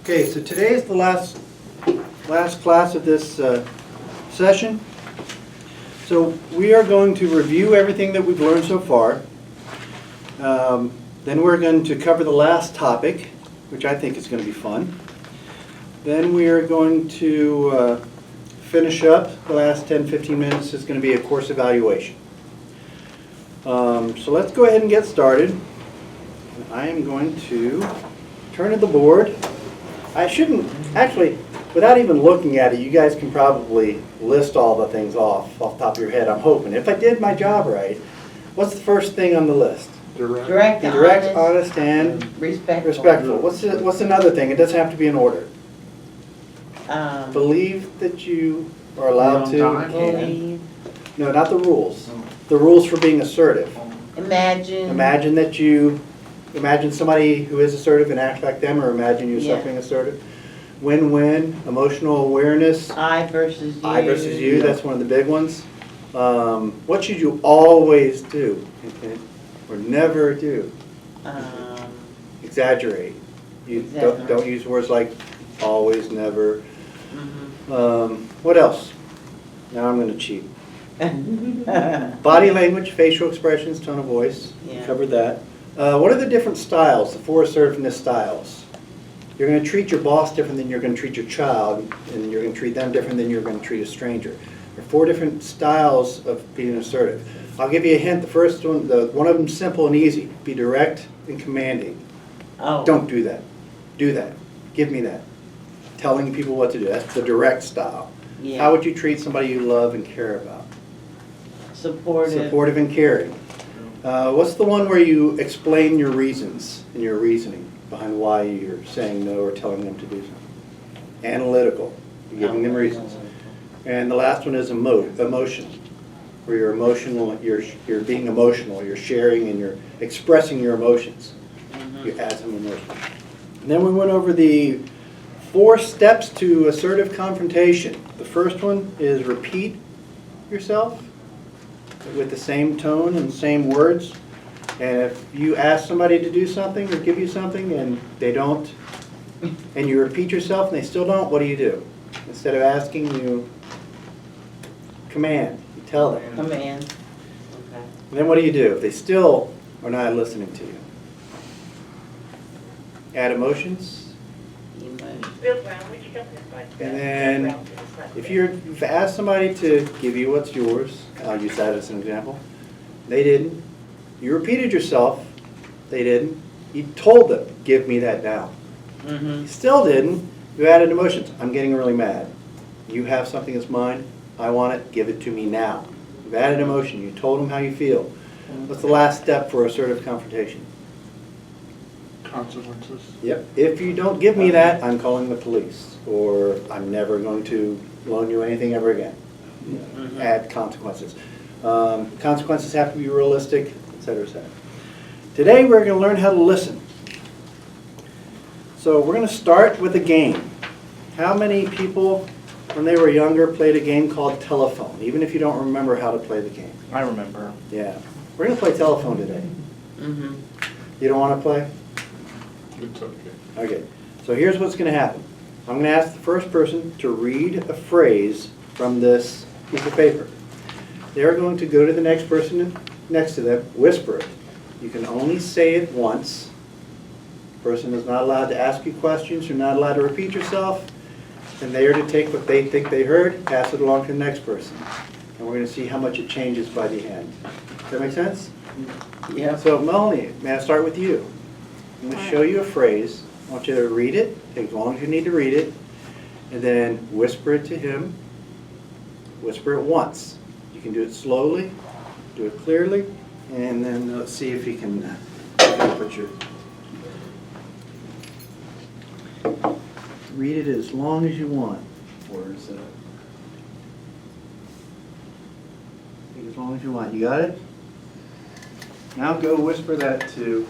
Okay, so today is the last class of this session. So we are going to review everything that we've learned so far. Then we're going to cover the last topic, which I think is going to be fun. Then we are going to finish up. The last 10-15 minutes is going to be a course evaluation. So let's go ahead and get started. I am going to turn to the board. I shouldn't, actually, without even looking at it, you guys can probably list all the things off the top of your head, I'm hoping. If I did my job right, what's the first thing on the list? Direct, honest, and respectful. What's another thing? It doesn't have to be in order. Believe that you are allowed to. No, not the rules. The rules for being assertive. Imagine somebody who is assertive and act like them, or imagine yourself being assertive. Win-win, emotional awareness. I versus you, that's one of the big ones. What should you always do? Okay? Or never do? Exaggerate. Don't use words like always, never. What else? Now I'm going to cheat. Body language, facial expressions, tone of voice. Yeah. Covered that. What are the different styles, the 4 assertiveness styles? You're going to treat your boss different than you're going to treat your child, and you're going to treat them different than you're going to treat a stranger. There are 4 different styles of being assertive. I'll give you a hint. The first one, one of them is simple and easy. Be direct and commanding. Oh. Don't do that. Do that. Give me that. Telling people what to do. That's the direct style. Yeah. How would you treat somebody you love and care about? Supportive and caring. What's the one where you explain your reasons and your reasoning behind why you're saying no or telling them to do something? Analytical. You're giving them reasons. And the last one is emotion, where you're emotional. You're being emotional. You're sharing and you're expressing your emotions. You add some emotion. And then we went over the 4 steps to assertive confrontation. The first one is repeat yourself with the same tone and same words. And if you ask somebody to do something or give you something and they don't, and you repeat yourself and they still don't, what do? Instead of asking, you command. You tell them. Command. Okay. And then what do? If they still are not listening to you? Add emotions. And then if you've asked somebody to give you what's yours, I'll use that as an example. They didn't. You repeated yourself. They didn't. You told them, give me that now. You still didn't. You added emotions. I'm getting really mad. You have something that's mine. I want it. Give it to me now. You've added emotion. You told them how you feel. What's the last step for assertive confrontation? Consequences. Yep. If you don't give me that, I'm calling the police, or I'm never going to loan you anything ever again. Add consequences. Consequences have to be realistic, etc., etc. Today we're going to learn how to listen. So we're going to start with a game. How many people, when they were younger, played a game called telephone, even if you don't remember how to play the game? I remember. Yeah. We're going to play telephone today. You don't want to play? It's okay. Okay, so here's what's going to happen. I'm going to ask the first person to read a phrase from this piece of paper. They're going to go to the next person next to them, whisper it. You can only say it once. The person is not allowed to ask you questions. You're not allowed to repeat yourself. And they are to take what they think they heard, pass it along to the next person. And we're going to see how much it changes by the end. Does that make sense? Yeah. So Melanie, may I start with you? I'm going to show you a phrase. I want you to read it, take as long as you need to read it, and then whisper it to him. Whisper it once. You can do it slowly, do it clearly, and then let's see if you can put your... Read it as long as you want. Words that as long as you want. You got it? Now go whisper that to...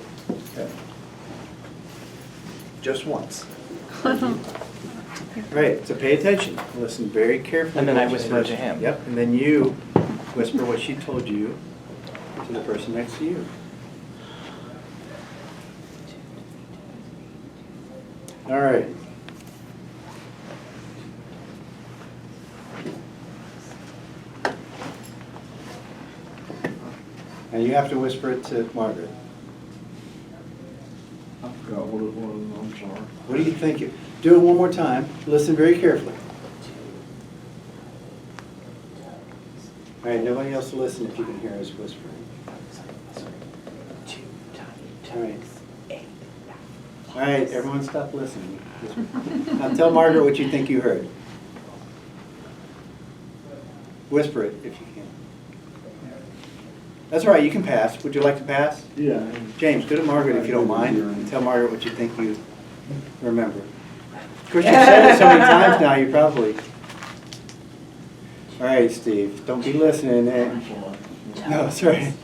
just once. Right, so pay attention. Listen very carefully. And then I whisper to him. Yep, and then you whisper what she told you to the person next to you. All right. And you have to whisper it to Margaret. I forgot what it was, I'm sorry. What do you think? Do it one more time. Listen very carefully. All right, nobody else will listen if you can hear us whispering. All right. All right, everyone stop listening. Now tell Margaret what you think you heard. Whisper it if you can. That's all right, you can pass. Would you like to pass? Yeah. James, go to Margaret if you don't mind, and tell Margaret what you think you remember. Of course, you've said it so many times now, you probably... All right, Steve, don't be listening. No, it's all right.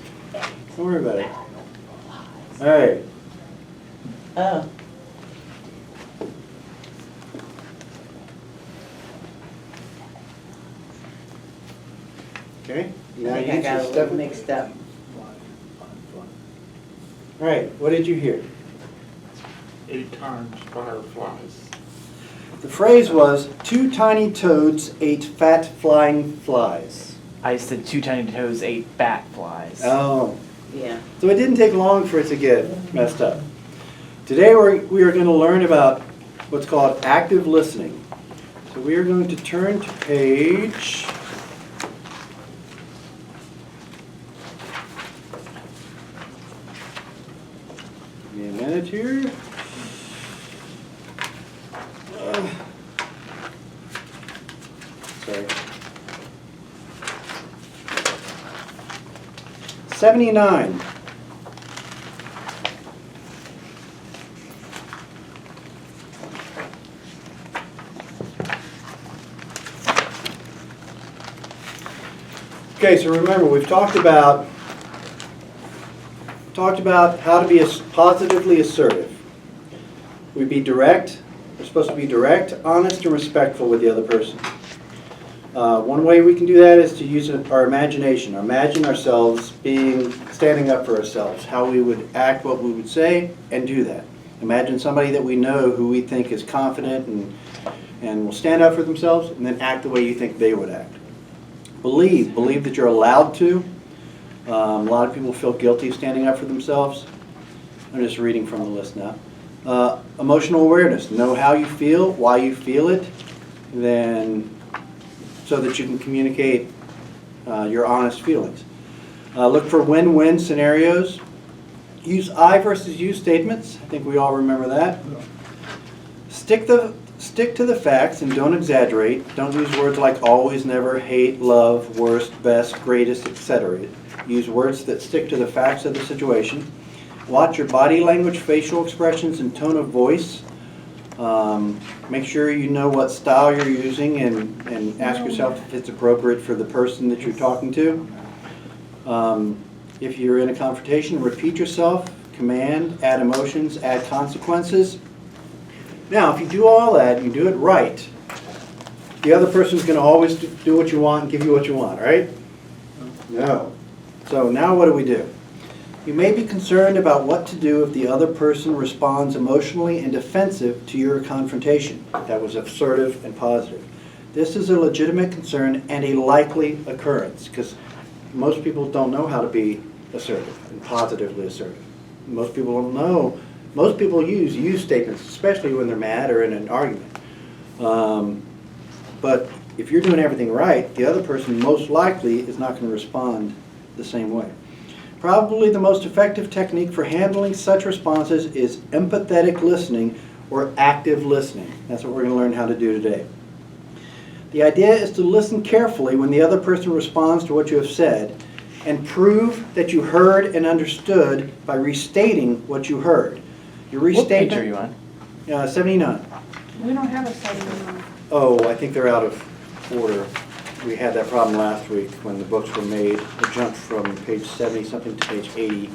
Don't worry about it. All right. Oh. Okay, I now you think I get got your a stuff. little mixed up. All right, what did you hear? 8 times fireflies. The phrase was, 2 tiny toads ate fat flying flies. I said 2 tiny toes ate bat flies. Oh, Yeah. so it didn't take long for it to get messed up. Today we are going to learn about what's called active listening. So we are going to turn to page... Give me a minute here. Sorry. 79. Okay, so remember we've talked about how to be positively assertive. We'd be direct. We're supposed to be direct, honest, and respectful with the other person. One way we can do that is to use our imagination. Imagine ourselves standing up for ourselves, how we would act, what we would say, and do that. Imagine somebody that we know who we think is confident and will stand up for themselves, and then act the way you think they would act. Believe that you're allowed to. A lot of people feel guilty standing up for themselves. I'm just reading from the list now. Emotional awareness. Know how you feel, why you feel it, then so that you can communicate your honest feelings. Look for win-win scenarios. Use I versus you statements. I think we all remember that. Stick to the facts and don't exaggerate. Don't use words like always, never, hate, love, worst, best, greatest, etc. Use words that stick to the facts of the situation. Watch your body language, facial expressions, and tone of voice. Make sure you know what style you're using and ask yourself if it's appropriate for the person that you're talking to. If you're in a confrontation, repeat yourself, command, add emotions, add consequences. Now, if you do all that, you do it right, the other person's going to always do what you want and give you what you want, right? No. So now what do? You may be concerned about what to do if the other person responds emotionally and defensive to your confrontation. That was assertive and positive. This is a legitimate concern and a likely occurrence because most people don't know how to be assertive and positively assertive. Most people don't know. Most people use you statements, especially when they're mad or in an argument. But if you're doing everything right, the other person most likely is not going to respond the same way. Probably the most effective technique for handling such responses is empathetic listening or active listening. That's what we're going to learn how to do today. The idea is to listen carefully when the other person responds to what you have said and prove that you heard and understood by restating what you heard. Your What page restatement, are you on? 79. We don't have a 79. Oh, I think they're out of order. We had that problem last week when the books were made. It jumped from page 70 something to page 80.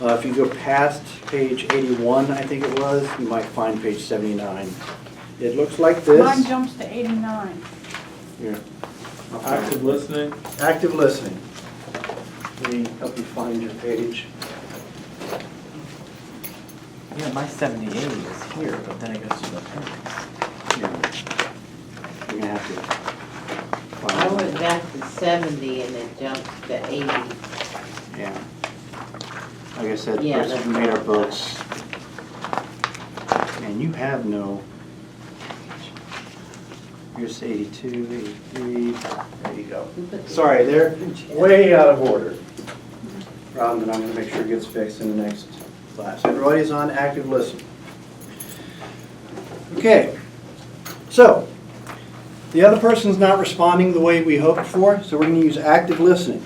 If you go past page 81, I think it was, you might find page 79. It looks like this. Mine jumps to 89. Here. Active listening. Active listening. Let me help you find your page. Yeah, my 78 is here, but then it goes to the appendix. Yeah. You're going to have to I find went back to 70 and it jumped to 80. Yeah. like I said, the Yeah, person who that's- made our books. And you have no, here's 82, 83, there you go. Sorry, they're way out of order. Problem that I'm gonna make sure gets fixed in the next class. Everybody's on active listening. Okay, so the other person's not responding the way we hoped for, so we're gonna use active listening.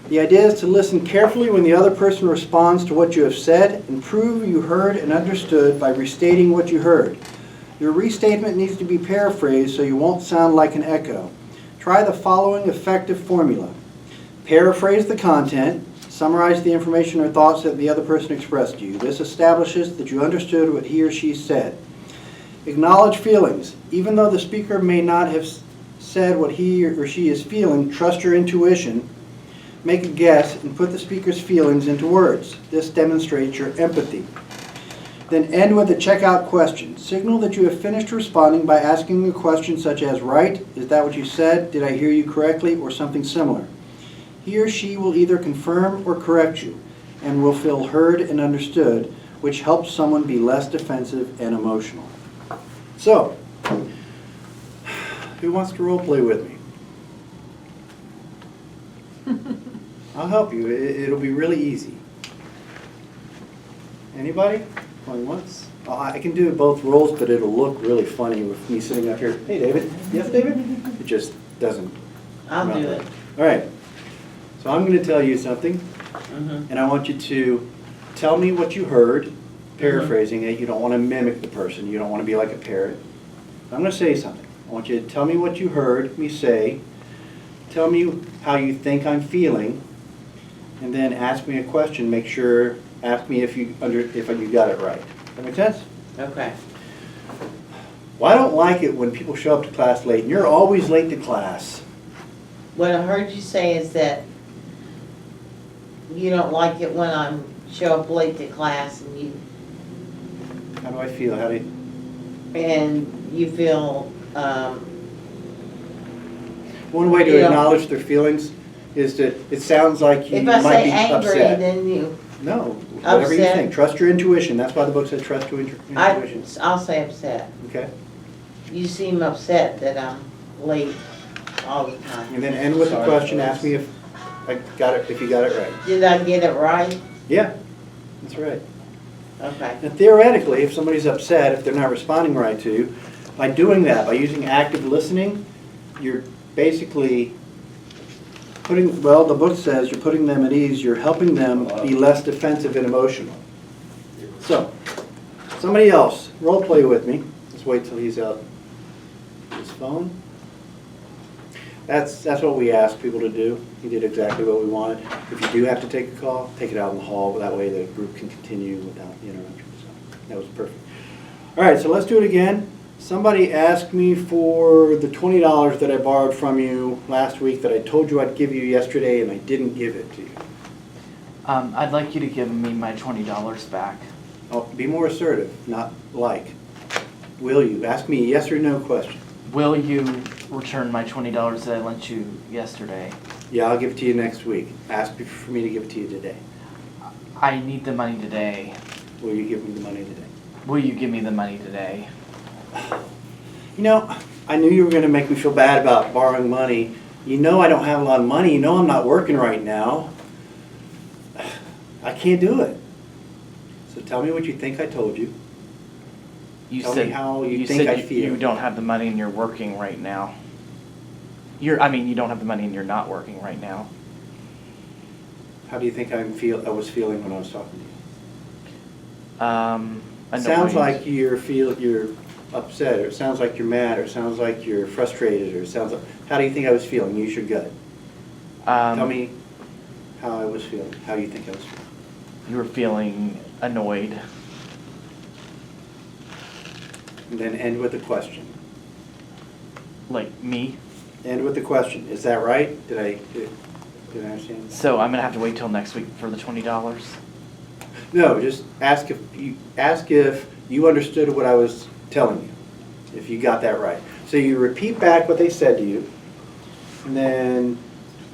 The idea is to listen carefully when the other person responds to what you have said and prove you heard and understood by restating what you heard. Your restatement needs to be paraphrased so you won't sound like an echo. Try the following effective formula. Paraphrase the content, summarize the information or thoughts that the other person expressed to you. This establishes that you understood what he or she said. Acknowledge feelings. Even though the speaker may not have said what he or she is feeling, trust your intuition. Make a guess and put the speaker's feelings into words. This demonstrates your empathy. Then end with a checkout question. Signal that you have finished responding by asking a question such as, right, is that what you said? Did I hear you correctly? Or something similar. He or she will either confirm or correct you and will feel heard and understood, which helps someone be less defensive and emotional. So, who wants to role play with me? I'll help you. It'll be really easy. Anybody? Going once? I can do both roles, but it'll look really funny with me sitting up here. Hey, David. Yes, David? It just doesn't. I'll do it. All right. So I'm going to tell you something, Mhm. and I want you to tell me what you heard, paraphrasing it. You don't want to mimic the person. You don't want to be like a parrot. I'm going to say something. I want you to tell me what you heard me say, tell me how you think I'm feeling, and then ask me a question. Ask me if you got it right. Does that make sense? Okay. Well, I don't like it when people show up to class late, and you're always late to class. What I heard you say is that you don't like it when I show up late to class How do I feel? and you feel, One way to You know- acknowledge their feelings is to, it sounds like you if I might say be angry, upset. then you, No, whatever you Upset. think. Trust your intuition. That's why the book says trust your intuition. I'll say upset. Okay? You seem upset that I'm late all the time. And then end with the Sorry, question. folks. Ask me if you got it right. Did I get it right? Yeah, that's right. Okay. And theoretically, if somebody's upset, if they're not responding right to you, by doing that, by using active listening, you're basically the book says you're putting them at ease, you're helping them be less defensive and emotional. So, somebody else, role play with me. Let's wait till he's out his phone. That's what we ask people to do. He did exactly what we wanted. If you do have to take a call, take it out in the hall. That way the group can continue without interruption. So that was perfect. All right, so let's do it again. Somebody asked me for the $20 that I borrowed from you last week that I told you I'd give you yesterday, and I didn't give it to you. I'd like you to give me my $20 back. Oh, be more assertive, not like. Will you? Ask me a yes or no question. Will you return my $20 that I lent you yesterday? Yeah, I'll give it to you next week. Ask for me to give it to you today. I need the money today. Will you give me the money today? Will you give me the money today? You know, I knew you were going to make me feel bad about borrowing money. You know I don't have a lot of money. You know I'm not working right now. I can't do it. So tell me what you think I told you. You Tell said me how you you think said I feel. you don't have the money and you're working right now. You don't have the money and you're not working right now. How do you think I was feeling when I was talking to you? Annoyed. Sounds like you're upset, or it sounds like you're mad, or it sounds like you're frustrated, or it sounds like, how do you think I was feeling? Use your gut. Tell me how I was feeling, how you think I was feeling. You were feeling annoyed. And then end with a question. Like me. End with the question. Is that right? Did I understand? So I'm gonna have to wait till next week for the $20. No, just ask if you understood what I was telling you. If you got that right. So you repeat back what they said to you, and then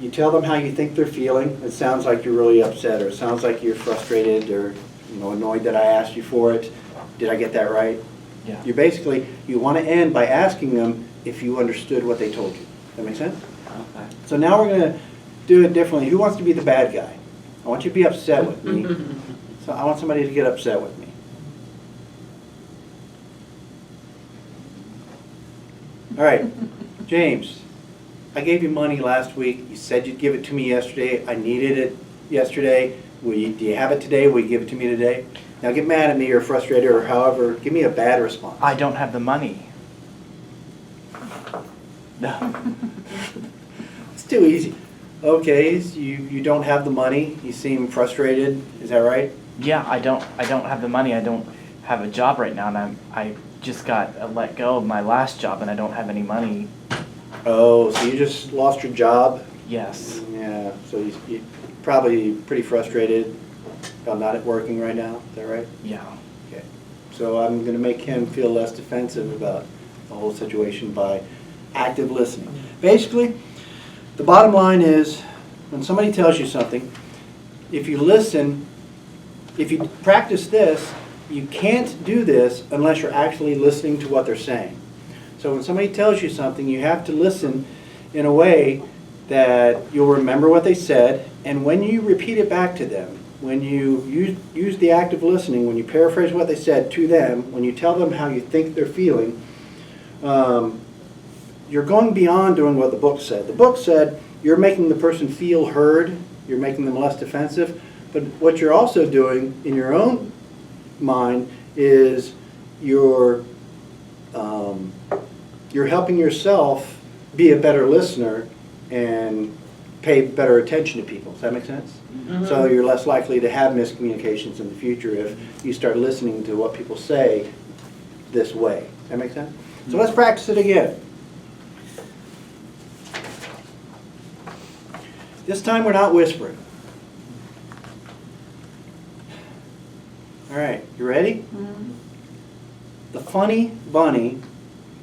you tell them how you think they're feeling. It sounds like you're really upset, or it sounds like you're frustrated, or annoyed that I asked you for it. Did I get that right? Yeah. You want to end by asking them if you understood what they told you. That make sense? Okay. So now we're going to do it differently. Who wants to be the bad guy? I want you to be upset with me. So I want somebody to get upset with me. All right, James, I gave you money last week. You said you'd give it to me yesterday. I needed it yesterday. Do you have it today? Will you give it to me today? Now get mad at me or frustrated or however. Give me a bad response. I don't have the money. No. It's too easy. Okay, so you don't have the money. You seem frustrated. Is that right? Yeah, I don't have the money. I don't have a job right now, and I just got let go of my last job, and I don't have any money. Oh, so you just lost your job? Yes. Yeah, so you're probably pretty frustrated about not working right now. Is that right? Yeah. Okay. So I'm going to make him feel less defensive about the whole situation by active listening. Basically, the bottom line is when somebody tells you something, if you listen, if you practice this, you can't do this unless you're actually listening to what they're saying. So when somebody tells you something, you have to listen in a way that you'll remember what they said, and when you repeat it back to them, when you use the active listening, when you paraphrase what they said to them, when you tell them how you think they're feeling, you're going beyond doing what the book said. The book said you're making the person feel heard, you're making them less defensive, but what you're also doing in your own mind is you're helping yourself be a better listener and pay better attention to people. Does that make sense? Mhm. So you're less likely to have miscommunications in the future if you start listening to what people say this way. Does that make sense? So let's practice it again. This time we're not whispering. All right, you ready? The funny bunny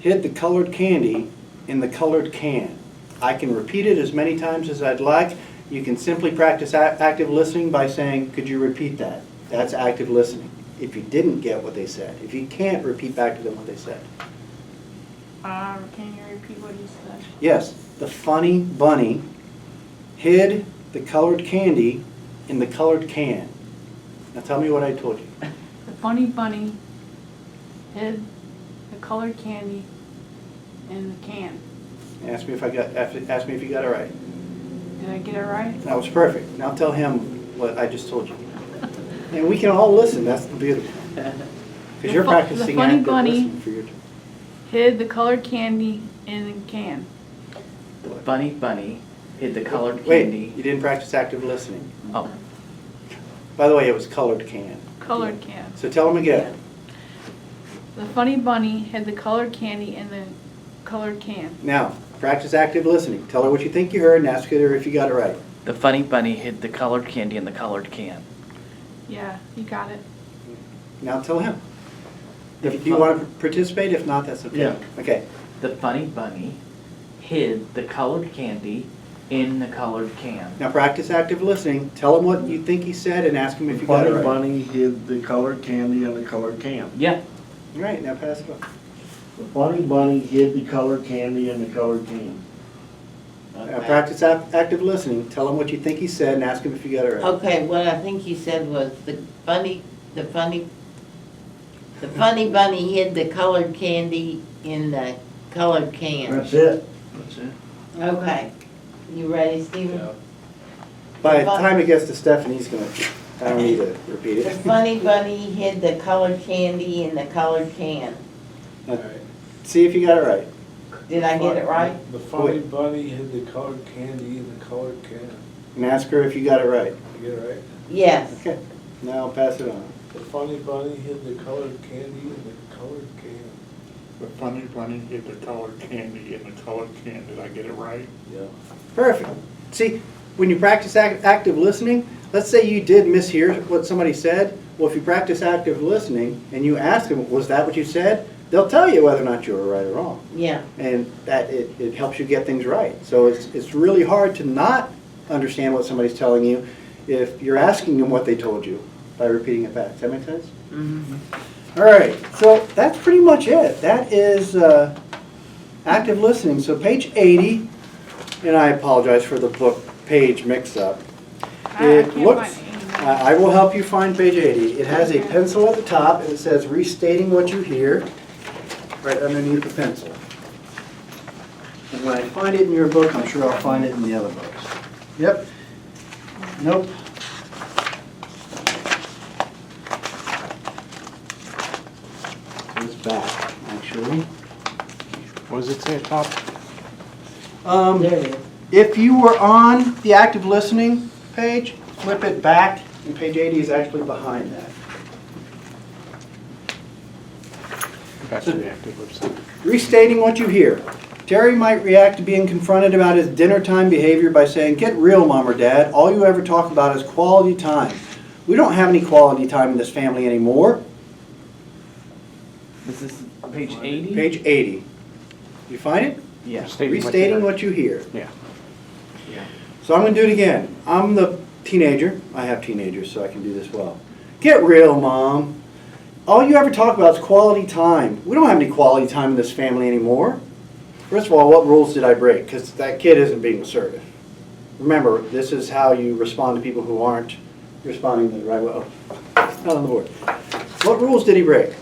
hid the colored candy in the colored can. I can repeat it as many times as I'd like. You can simply practice active listening by saying, could you repeat that? That's active listening. If you didn't get what they said, if you can't repeat back to them what they said. Can you repeat what you said? Yes, the funny bunny hid the colored candy in the colored can. Now tell me what I told you. The funny bunny hid the colored candy in the can. Ask me if you got it right. Did I get it right? That was perfect. Now tell him what I just told you. And we can all listen. That's the beauty. Because you're practicing the funny active bunny listening for your. hid the colored candy in the can. The funny bunny hid the colored Wait, candy. you didn't practice active listening. Oh, By the way, it was colored can. Colored can. So tell him again. The funny bunny hid the colored candy in the colored can. Now, practice active listening. Tell her what you think you heard and ask her if you got it right. the funny bunny hid the colored candy in the colored can. Yeah, you got it. Now tell him. Do you want to participate? If not, that's okay. Yeah. Okay. The funny bunny hid the colored candy in the colored can. Now practice active listening. Tell him what you think he said and ask him if you got it Funny right. bunny hid the colored candy in the colored can. Yeah. All right, now pass it on. The funny bunny hid the colored candy in the colored can. Now practice active listening. Tell him what you think he said and ask him if you got it right. Okay, what I think he said was the funny bunny hid the colored candy in the colored can. That's it. That's it. Okay, you ready, Stephen? By the time it gets to Stephanie, he's going to, I don't need to repeat The it. funny bunny hid the colored candy in the colored can. See if you got it right. Did I get it right? The funny bunny hid the colored candy in the colored can. And ask her if you got it right. You get it right? Yes. Okay, now pass it on. The funny bunny hid the colored candy in the colored can. The funny bunny hid the colored candy in the colored can. Did I get it right? Yeah. Perfect. See, when you practice active listening, let's say you did mishear what somebody said. Well, if you practice active listening and you ask them, was that what you said? they'll tell you whether or not you were right or wrong. Yeah, And that it helps you get things right. So it's really hard to not understand what somebody's telling you if you're asking them what they told you by repeating it back. Does that make sense? All right, so that's pretty much it. That is active listening. So page 80, and I apologize for the book page mix-up. I It can't looks, find it. I will help you find page 80. It has a pencil at the top, and it says restating what you hear right underneath the pencil. And when I find it in your book, I'm sure I'll find it in the other books. Yep. Nope. It's back, actually. What does it say at top? there it is. If you were on the active listening page, flip it back, and page 80 is actually behind that. Back to the active listening. Restating what you hear. Terry might react to being confronted about his dinner time behavior by saying, "Get real, Mom or Dad. All you ever talk about is quality time. We don't have any quality time in this family anymore." This is page 80? Page 80. You find it? Yeah. Restating what you hear. Yeah. So I'm going to do it again. I'm the teenager. I have teenagers, so I can do this well. "Get real, Mom. All you ever talk about is quality time. We don't have any quality time in this family anymore." First of all, what rules did I break? Because that kid isn't being assertive. Remember, this is how you respond to people who aren't responding the right way. Oh, it's not on the board. What rules did he break?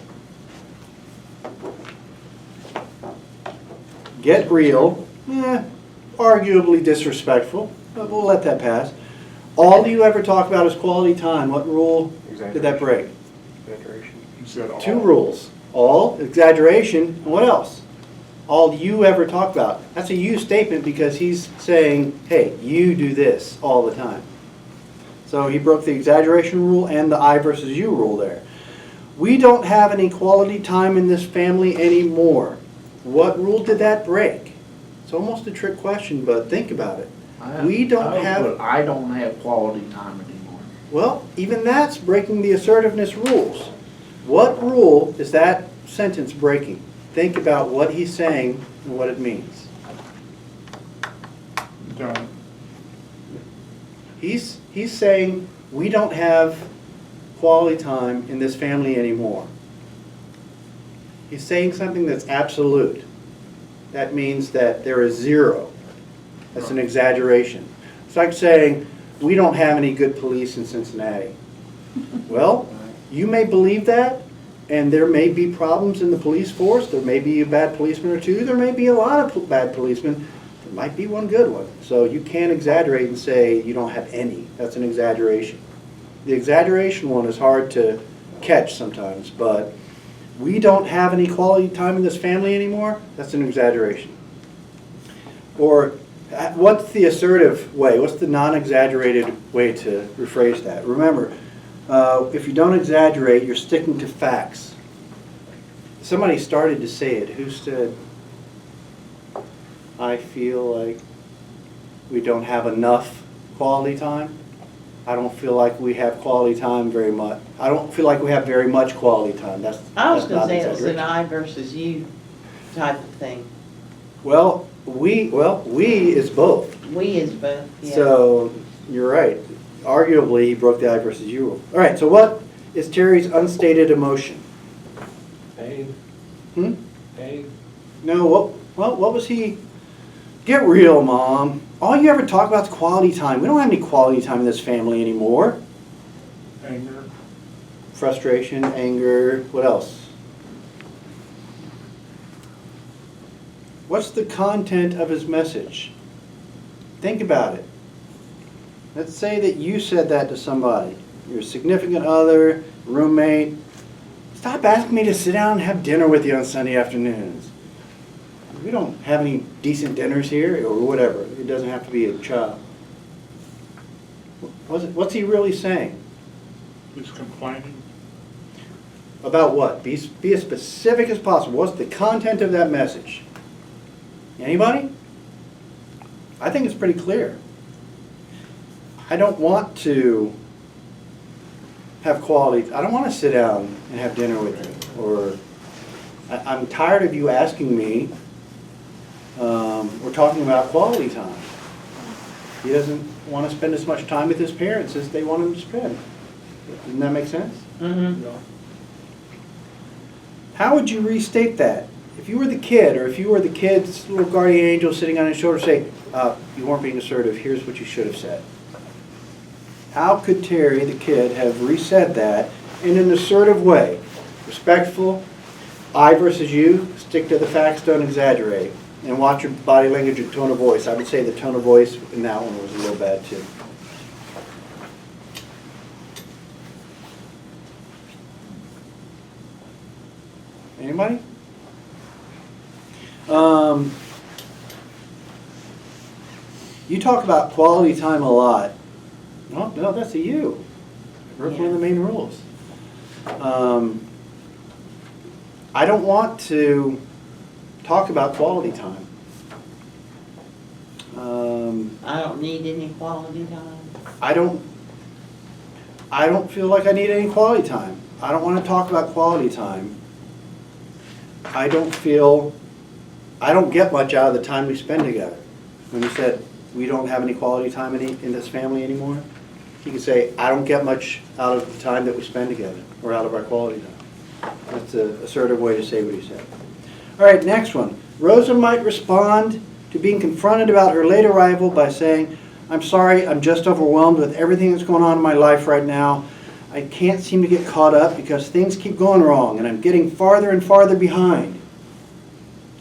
Get real. Arguably disrespectful, but we'll let that pass. All you ever talk about is quality time. What rule did that break? Exaggeration. You said all. 2 rules. All, exaggeration, and what else? All you ever talk about. That's a you statement because he's saying, hey, you do this all the time. So he broke the exaggeration rule and the I versus you rule there. We don't have any quality time in this family anymore. What rule did that break? It's almost a trick question, but think about it. We don't have... I don't have quality time anymore. Well, even that's breaking the assertiveness rules. What rule is that sentence breaking? Think about what he's saying and what it means. Don't. He's saying we don't have quality time in this family anymore. He's saying something that's absolute. That means that there is 0. That's an exaggeration. It's like saying we don't have any good police in Cincinnati. Well, you may believe that, and there may be problems in the police force. There may be a bad policeman or 2. There may be a lot of bad policemen. There might be one good one. So you can't exaggerate and say you don't have any. That's an exaggeration. The exaggeration one is hard to catch sometimes, but we don't have any quality time in this family anymore. That's an exaggeration. Or what's the assertive way? What's the non-exaggerated way to rephrase that? Remember, if you don't exaggerate, you're sticking to facts. Somebody started to say it. Who said, "I feel like we don't have enough quality time"? I don't feel like we have quality time very much. I don't feel like we have very much quality time. I was that's gonna not say it's an exaggeration. I versus you type of thing. Well, we is both. We is both, yeah. So, you're right. Arguably, he broke the I versus you rule. All right, so what is Terry's unstated emotion? Pain, Hmm? pain. No, what was he? Get real, Mom. All you ever talk about is quality time. We don't have any quality time in this family anymore. Anger. Frustration, anger, what else? What's the content of his message? Think about it. Let's say that you said that to somebody, your significant other, roommate. Stop asking me to sit down and have dinner with you on Sunday afternoons. We don't have any decent dinners here, or whatever. It doesn't have to be a child. What's he really saying? He's complaining. About what? Be as specific as possible. What's the content of that message? Anybody? I think it's pretty clear. I don't want to have quality. I don't want to sit down and have dinner with you. Or I'm tired of you asking me, we're talking about quality time. He doesn't want to spend as much time with his parents as they want him to spend. Doesn't that make sense? Mm-hmm. No. How would you restate that? If you were the kid, or if you were the kid's little guardian angel sitting on his shoulder, say, you weren't being assertive, here's what you should have said. How could Terry, the kid, have resaid that in an assertive way? Respectful, I versus you, stick to the facts, don't exaggerate. And watch your body language and tone of voice. I would say the tone of voice in that one was a little bad too. Anybody? You talk about quality time a lot. No, that's a you. I broke one of the main rules. I don't want to talk about quality time. I don't need any quality time. I don't feel like I need any quality time. I don't want to talk about quality time. I don't get much out of the time we spend together. When you said we don't have any quality time in this family anymore, you could say, I don't get much out of the time that we spend together, or out of our quality time. That's an assertive way to say what he said. All right, next one. Rosa might respond to being confronted about her late arrival by saying, I'm sorry, I'm just overwhelmed with everything that's going on in my life right now. I can't seem to get caught up because things keep going wrong and I'm getting farther and farther behind.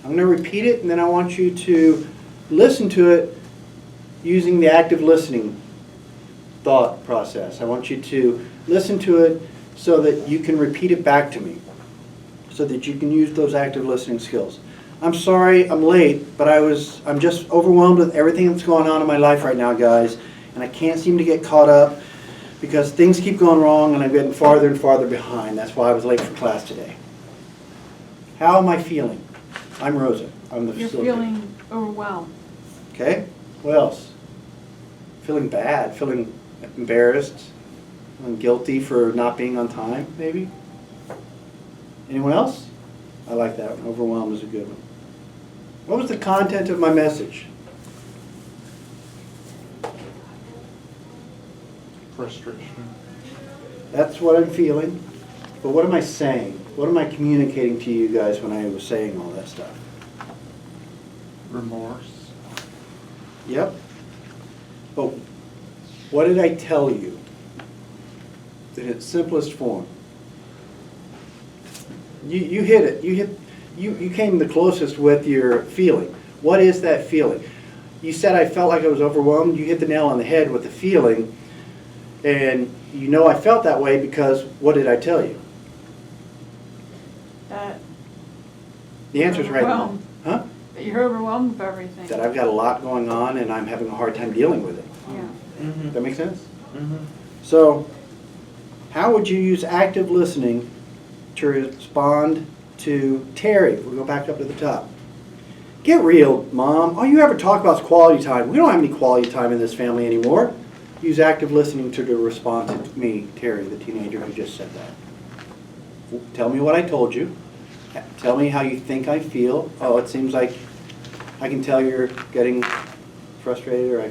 I'm going to repeat it, and then I want you to listen to it using the active listening thought process. I want you to listen to it so that you can repeat it back to me, so that you can use those active listening skills. I'm sorry, I'm late, but I'm just overwhelmed with everything that's going on in my life right now, guys, and I can't seem to get caught up because things keep going wrong and I'm getting farther and farther behind. That's why I was late for class today. How am I feeling? I'm Rosa. I'm the You're facilitator. feeling overwhelmed. Okay, what else? Feeling bad, feeling embarrassed, feeling guilty for not being on time, maybe? Anyone else? I like that one. Overwhelmed is a good one. What was the content of my message? Frustration. That's what I'm feeling. But what am I saying? What am I communicating to you guys when I was saying all that stuff? Remorse. Yep. But what did I tell you? In its simplest form. You hit it. You came the closest with your feeling. What is that feeling? You said I felt like I was overwhelmed. You hit the nail on the head with the feeling. And you know I felt that way because what did I tell you? That The answer's right now. Overwhelmed. Huh? that you're overwhelmed with everything. That I've got a lot going on and I'm having a hard time dealing with it. Yeah. Mm-hmm. That make sense? Mm-hmm. So, how would you use active listening to respond to Terry? We'll go back up to the top. Get real, Mom. All you ever talk about is quality time. We don't have any quality time in this family anymore. Use active listening to respond to me, Terry, the teenager who just said that. Tell me what I told you. Tell me how you think I feel. Oh, it seems like I can tell you're getting frustrated, or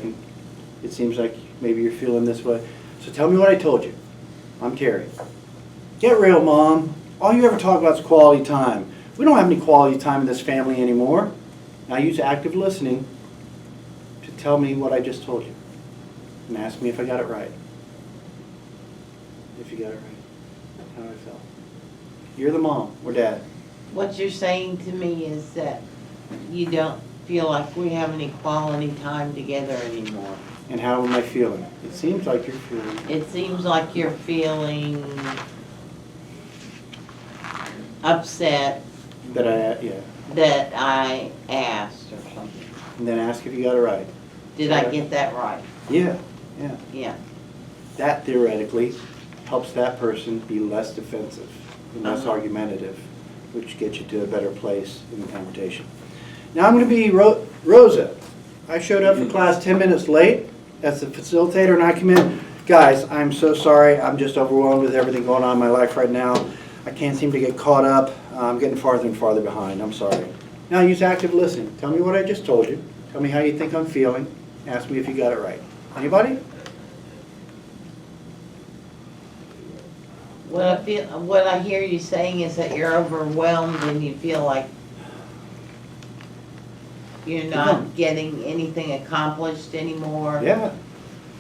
it seems like maybe you're feeling this way. So tell me what I told you. I'm Terry. Get real, Mom. All you ever talk about is quality time. We don't have any quality time in this family anymore. Now use active listening to tell me what I just told you. And ask me if I got it right. If you got it right. How I felt. You're the mom or dad. What you're saying to me is that you don't feel like we have any quality time together anymore. And how am I feeling? It seems like you're feeling. It seems like you're feeling upset that I asked or something. And then ask if you got it right. Did I get that right? Yeah. Yeah. That theoretically helps that person be less defensive and less argumentative, which gets you to a better place in the conversation. Now I'm going to be Rosa. I showed up for class 10 minutes late as the facilitator, and I come in. Guys, I'm so sorry. I'm just overwhelmed with everything going on in my life right now. I can't seem to get caught up. I'm getting farther and farther behind. I'm sorry. Now use active listening. Tell me what I just told you. Tell me how you think I'm feeling. Ask me if you got it right. Anybody? What I hear you saying is that you're overwhelmed and you feel like you're not getting anything accomplished anymore. Yeah.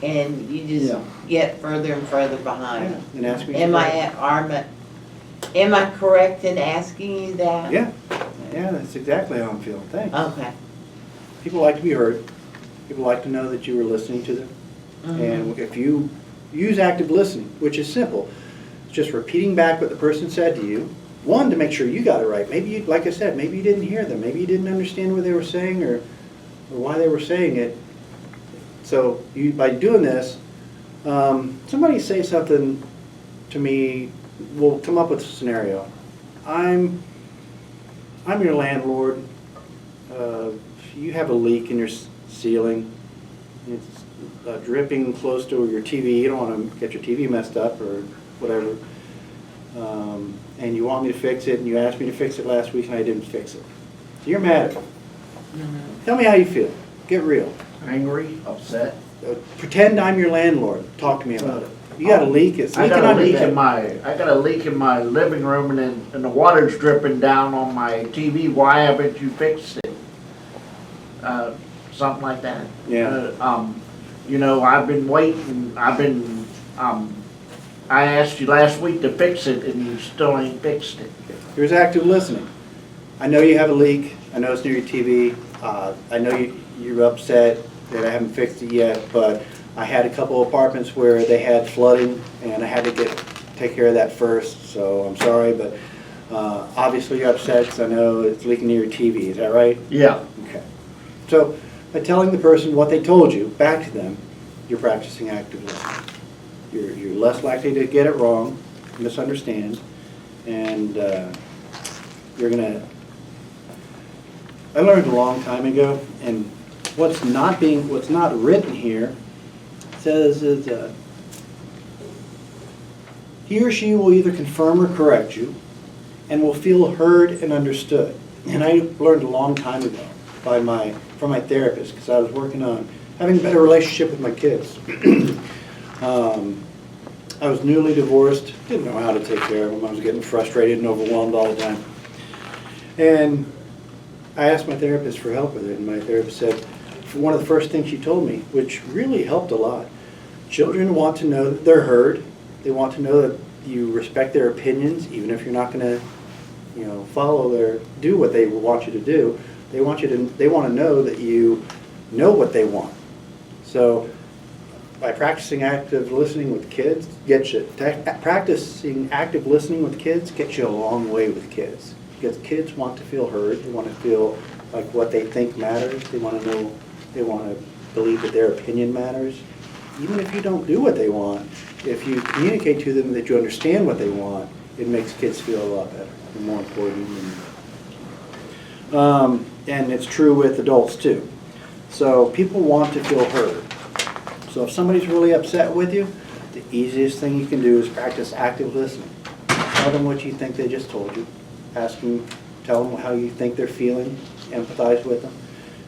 And you just Yeah. get further and further behind. And ask me. if Am you're I, right. am I correct in asking you that? Yeah. Yeah, that's exactly how I'm feeling. Thanks. Okay. People like to be heard. People like to know that you were listening to them. And if you use active listening, which is simple, it's just repeating back what the person said to you. One, to make sure you got it right. Maybe you, like I said, maybe you didn't hear them. Maybe you didn't understand what they were saying or why they were saying it. So you, by doing this, somebody say something to me, we'll come up with a scenario. I'm your landlord. You have a leak in your ceiling. It's dripping close to your TV. You don't want to get your TV messed up or whatever. And you want me to fix it, and you asked me to fix it last week, and I didn't fix it. So you're mad at me. Tell me how you feel. Get real. Angry, upset. Pretend I'm your landlord. Talk to me about it. You got a leak. It's I leaking got a on your leak bed. I got a leak in my living room and the water's dripping down on my TV. Why haven't you fixed it? Something like that. Yeah. You know, I've been waiting, I asked you last week to fix it and you still ain't fixed it. Here's active listening. I know you have a leak. I know it's near your TV. I know you're upset that I haven't fixed it yet, but I had a couple of apartments where they had flooding, and I had to take care of that first, so I'm sorry, but obviously you're upset because I know it's leaking near your TV. Is that right? Yeah. Okay. So by telling the person what they told you back to them, you're practicing active listening. You're less likely to get it wrong, misunderstand, and you're gonna. I learned a long time ago, and what's not written here says is he or she will either confirm or correct you, and will feel heard and understood. And I learned a long time ago from my therapist, because I was working on having a better relationship with my kids. I was newly divorced, didn't know how to take care of them. I was getting frustrated and overwhelmed all the time. And I asked my therapist for help with it, and my therapist said, one of the first things she told me, which really helped a lot, children want to know that they're heard. They want to know that you respect their opinions, even if you're not going to, do what they want you to do. They want to know that you know what they want. So by practicing active listening with kids, practicing active listening with kids gets you a long way with kids. Because kids want to feel heard. They want to feel like what they think matters. They want to know. They want to believe that their opinion matters. Even if you don't do what they want, if you communicate to them that you understand what they want, it makes kids feel a lot better and more important. And it's true with adults too. So people want to feel heard. So if somebody's really upset with you, the easiest thing you can do is practice active listening. Tell them what you think they just told you. Tell them how you think they're feeling, empathize with them,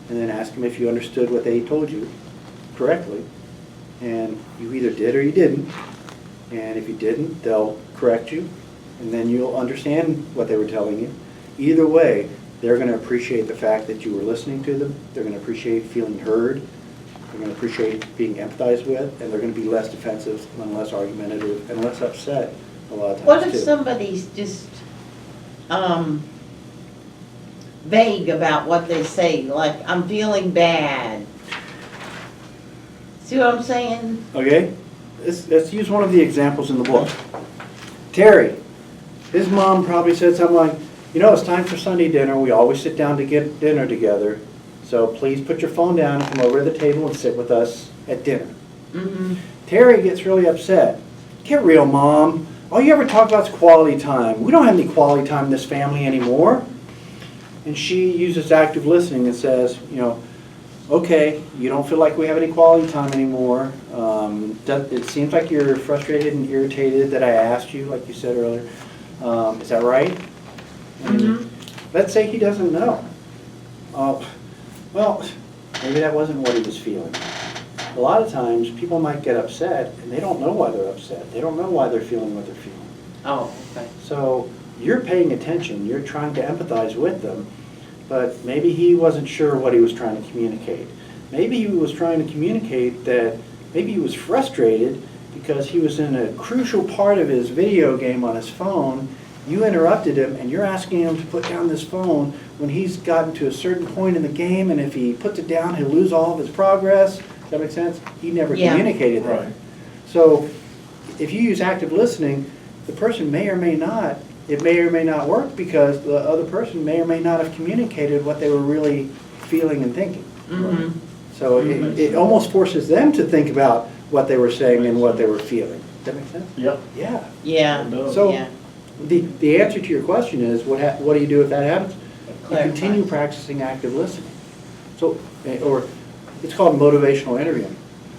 and then ask them if you understood what they told you correctly. And you either did or you didn't. And if you didn't, they'll correct you, and then you'll understand what they were telling you. Either way, they're going to appreciate the fact that you were listening to them. They're going to appreciate feeling heard. They're going to appreciate being empathized with, and they're going to be less defensive and less argumentative and less upset a lot of times What if too. somebody's just vague about what they say, like, I'm feeling bad? See what I'm saying? Okay, let's use one of the examples in the book. Terry, his mom probably said something like, it's time for Sunday dinner. We always sit down to get dinner together. So please put your phone down and come over to the table and sit with us at dinner. Mm-hmm. Terry gets really upset. Get real, Mom. All you ever talk about is quality time. We don't have any quality time in this family anymore. And she uses active listening and says, okay, you don't feel like we have any quality time anymore. It seems like you're frustrated and irritated that I asked you, like you said earlier. Is that right? And let's say he doesn't know. Well, maybe that wasn't what he was feeling. A lot of times, people might get upset, and they don't know why they're upset. They don't know why they're feeling what they're feeling. Oh, okay. So you're paying attention, you're trying to empathize with them, but maybe he wasn't sure what he was trying to communicate. Maybe he was trying to communicate that maybe he was frustrated because he was in a crucial part of his video game on his phone. You interrupted him and you're asking him to put down this phone when he's gotten to a certain point in the game, and if he puts it down, he'll lose all of his progress. Does that make sense? He never Yeah. communicated that. Right. So if you use active listening, the person may or may not, it may or may not work because the other person may or may not have communicated what they were really feeling and thinking. Mm-hmm. So it almost forces them to think about what they were saying and what they were feeling. Does that make sense? Yep. Yeah. Yeah, So yeah. the answer to your question is, what do you do if that happens? You Clarify. continue practicing active listening. So, or it's called motivational interviewing.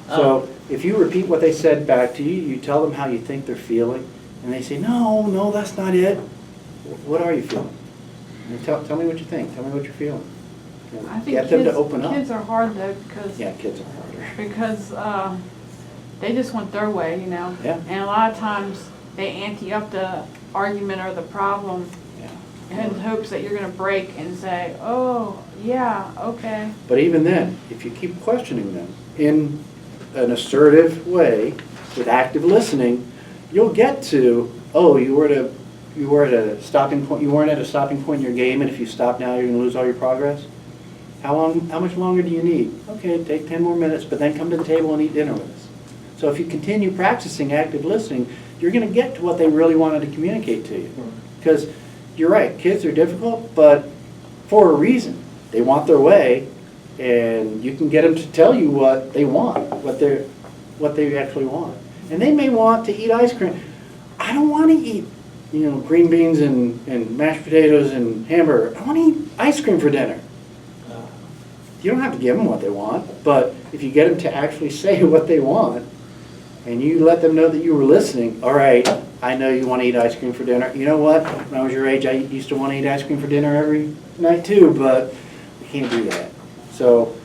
So if you repeat what they said back to you, you tell them how you think they're feeling, and they say, no, that's not it. What are you feeling? And tell me what you think. Tell me what you're feeling. And I think get them to open up. kids are hard though because Yeah, kids are harder. because they just want their way, you know. Yeah. And a lot of times they ante up the argument or the problem Yeah. in hopes that you're going to break and say, "Oh, yeah, okay." But even then, if you keep questioning them in an assertive way with active listening, you'll get to, oh, you were at a stopping point. You weren't at a stopping point in your game, and if you stop now, you're going to lose all your progress. How much longer do you need? Okay, take 10 more minutes, but then come to the table and eat dinner with us. So if you continue practicing active listening, you're going to get to what they really wanted to communicate to you. Because you're right, kids are difficult, but for a reason. They want their way, and you can get them to tell you what they want, what they actually want. And they may want to eat ice cream. I don't want to eat, green beans and mashed potatoes and hamburger. I want to eat ice cream for dinner. You don't have to give them what they want, but if you get them to actually say what they want, and you let them know that you were listening, all right, I know you want to eat ice cream for dinner. You know what? When I was your age, I used to want to eat ice cream for dinner every night too, but we can't do that. So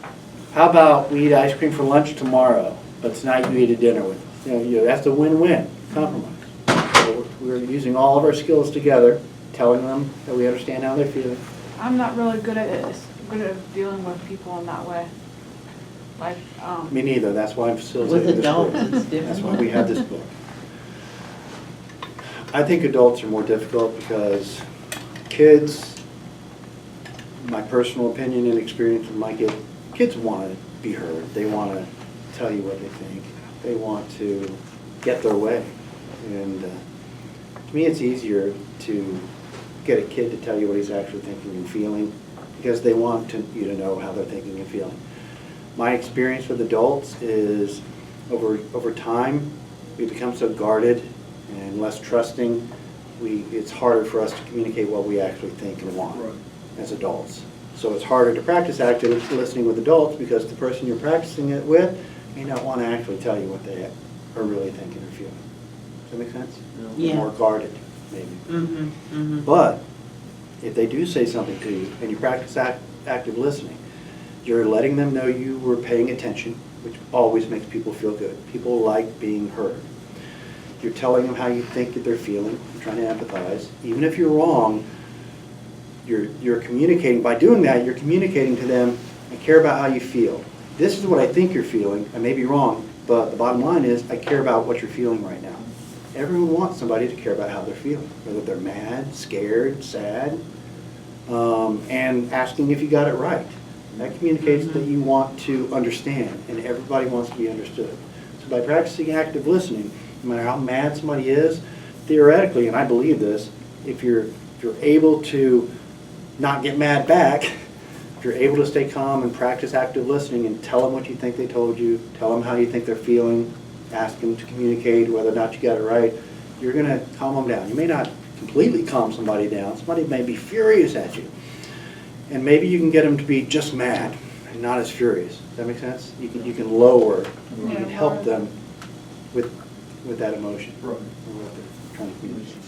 how about we eat ice cream for lunch tomorrow, but tonight you eat a dinner with us? That's a win-win compromise. So we're using all of our skills together, telling them that we understand how they're feeling. I'm not really good at it. Good at dealing with people in that way. Like, Me neither, that's why I'm facilitating With this adults, book. it's different. That's why we have this book. I think adults are more difficult because kids, my personal opinion and experience with my kids want to be heard. They want to tell you what they think. They want to get their way. And to me, it's easier to get a kid to tell you what he's actually thinking and feeling because they want you to know how they're thinking and feeling. My experience with adults is over time, we become so guarded and less trusting, it's harder for us to communicate what we actually think and want as adults. So it's harder to practice active listening with adults because the person you're practicing it with may not want to actually tell you what they are really thinking or feeling. Does that make sense? Yeah. More guarded, maybe. Mm-hmm, mm-hmm. But if they do say something to you and you practice active listening, you're letting them know you were paying attention, which always makes people feel good. People like being heard. You're telling them how you think that they're feeling. You're trying to empathize. Even if you're wrong, you're communicating. By doing that, you're communicating to them, I care about how you feel. This is what I think you're feeling. I may be wrong, but the bottom line is I care about what you're feeling right now. Everyone wants somebody to care about how they're feeling, whether they're mad, scared, sad, and asking if you got it right. That communicates that you want to understand, and everybody wants to be understood. So by practicing active listening, no matter how mad somebody is, theoretically, and I believe this, if you're able to not get mad back, if you're able to stay calm and practice active listening and tell them what you think they told you, tell them how you think they're feeling, ask them to communicate whether or not you got it right, you're going to calm them down. You may not completely calm somebody down. Somebody may be furious at you. And maybe you can get them to be just mad and not as furious. Does that make sense? You can lower, you can help them with that emotion. Right. Or what they're trying to communicate.